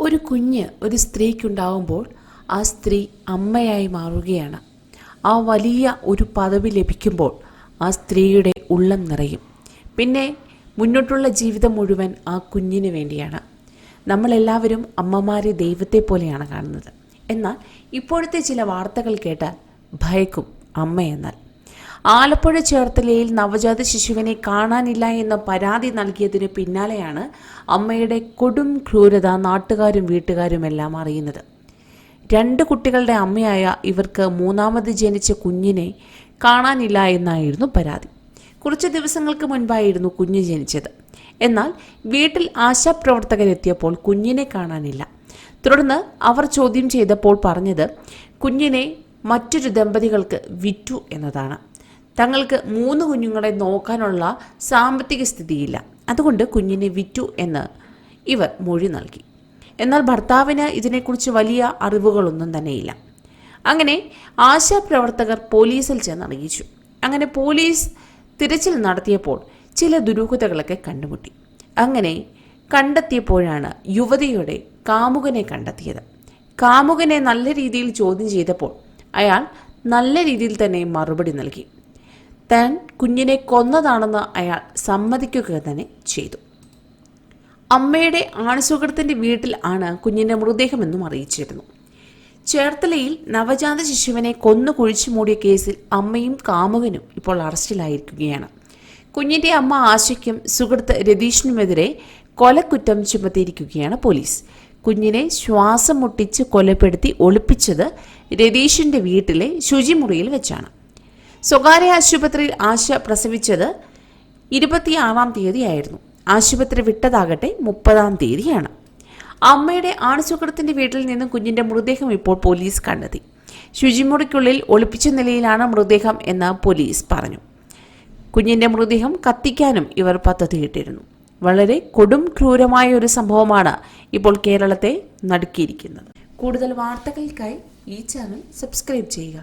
ഒരു കുഞ്ഞ് ഒരു സ്ത്രീക്കുണ്ടാവുമ്പോൾ ആ സ്ത്രീ അമ്മയായി മാറുകയാണ്. ആ വലിയ ഒരു പദവി ലഭിക്കുമ്പോൾ ആ സ്ത്രീയുടെ ഉള്ളം നിറയും. പിന്നെ മുന്നോട്ടുള്ള ജീവിതം മുഴുവൻ ആ കുഞ്ഞിന് വേണ്ടിയാണ്. നമ്മളെല്ലാവരും അമ്മമാരെ ദൈവത്തെ പോലെയാണ് കാണുന്നത്. എന്നാൽ ഇപ്പോഴത്തെ ചില വാർത്തകൾ കേട്ടാൽ ഭയക്കും. അമ്മയെന്നാൽ ആലപ്പുഴ ചേർത്തലയിൽ നവജാത ശിശുവിനെ കാണാനില്ല എന്ന പരാതി നൽകിയതിന് പിന്നാലെയാണ് അമ്മയുടെ കൊടും ക്രൂരത നാട്ടുകാരും വീട്ടുകാരുമെല്ലാം അറിയുന്നത്. 2 കുട്ടികളുടെ അമ്മയായ ഇവർക്ക് മൂന്നാമത് ജനിച്ച കുഞ്ഞിനെ കാണാനില്ല എന്നായിരുന്നു പരാതി. കുറച്ച് ദിവസങ്ങൾക്ക് മുൻപായിരുന്നു കുഞ്ഞ് ജനിച്ചത്. എന്നാൽ വീട്ടിൽ ആശാപ്രവർത്തകരെത്തിയപ്പോൾ കുഞ്ഞിനെ കാണാനില്ല. തുടർന്ന് അവർ ചോദ്യം ചെയ്തപ്പോൾ പറഞ്ഞത് കുഞ്ഞിനെ മറ്റൊരു ദമ്പതികൾക്ക് വിറ്റു എന്നതാണ്. തങ്ങൾക്ക് 3 കുഞ്ഞുങ്ങളെ നോക്കാനുള്ള സാമ്പത്തിക സ്ഥിതിയില്ല, അതുകൊണ്ട് കുഞ്ഞിനെ വിറ്റു എന്ന് ഇവർ മൊഴി നൽകി. എന്നാൽ ഭർത്താവിന് ഇതിനെക്കുറിച്ച് വലിയ അറിവുകളൊന്നും തന്നെയില്ല. അങ്ങനെ ആശാപ്രവർത്തകർ പോലീസിൽ ചെന്നറിയിച്ചു. അങ്ങനെ പോലീസ് തിരച്ചിൽ നടത്തിയപ്പോൾ ചില ദുരൂഹതകളൊക്കെ കണ്ടുമുട്ടി. അങ്ങനെ കണ്ടെത്തിയപ്പോഴാണ് യുവതിയുടെ കാമുകനെ കണ്ടെത്തിയത്. കാമുകനെ നല്ല രീതിയിൽ ചോദ്യം ചെയ്തപ്പോൾ അയാൾ നല്ല രീതിയിൽ തന്നെ മറുപടി നൽകി. താൻ കുഞ്ഞിനെ കൊന്നതാണെന്ന് അയാൾ സമ്മതിക്കുക തന്നെ ചെയ്തു. അമ്മയുടെ ആൺസുഹൃത്തിൻ്റെ വീട്ടിൽ ആണ് കുഞ്ഞിൻ്റെ മൃതദേഹമെന്നും അറിയിച്ചിരുന്നു. ചേർത്തലയിൽ നവജാത ശിശുവിനെ കൊന്നു കുഴിച്ചു മൂടിയ കേസിൽ അമ്മയും കാമുകനും ഇപ്പോൾ അറസ്റ്റിലായിരിക്കുകയാണ്. കുഞ്ഞിൻ്റെ അമ്മ ആശയ്ക്കും സുഹൃത്ത് രതീഷിനുമെതിരെ കൊലക്കുറ്റം ചുമത്തിയിരിക്കുകയാണ് പോലീസ്. കുഞ്ഞിനെ ശ്വാസം മുട്ടിച്ച് കൊലപ്പെടുത്തി ഒളിപ്പിച്ചത് രതീഷിൻ്റെ വീട്ടിലെ ശുചിമുറിയിൽ വെച്ചാണ്. സ്വകാര്യ ആശുപത്രിയിൽ ആശ പ്രസവിച്ചത് 26-ാം തീയതിയായിരുന്നു. ആശുപത്രി വിട്ടതാകട്ടെ 30-ാം തീയതിയാണ്. അമ്മയുടെ ആൺസുഹൃത്തിൻ്റെ വീട്ടിൽ നിന്ന് കുഞ്ഞിൻ്റെ മൃതദേഹം ഇപ്പോൾ പോലീസ് കണ്ടെത്തി. ശുചിമുറിക്കുള്ളിൽ ഒളിപ്പിച്ച നിലയിലാണ് മൃതദേഹം എന്ന് പോലീസ് പറഞ്ഞു. കുഞ്ഞിൻ്റെ മൃതദേഹം കത്തിക്കാനും ഇവർ പദ്ധതിയിട്ടിരുന്നു. വളരെ കൊടും ക്രൂരമായ ഒരു സംഭവമാണ് ഇപ്പോൾ കേരളത്തെ നടുക്കിയിരിക്കുന്നത്. കൂടുതൽ വാർത്തകൾക്കായി ഈ ചാനൽ സബ്സ്ക്രൈബ് ചെയ്യുക.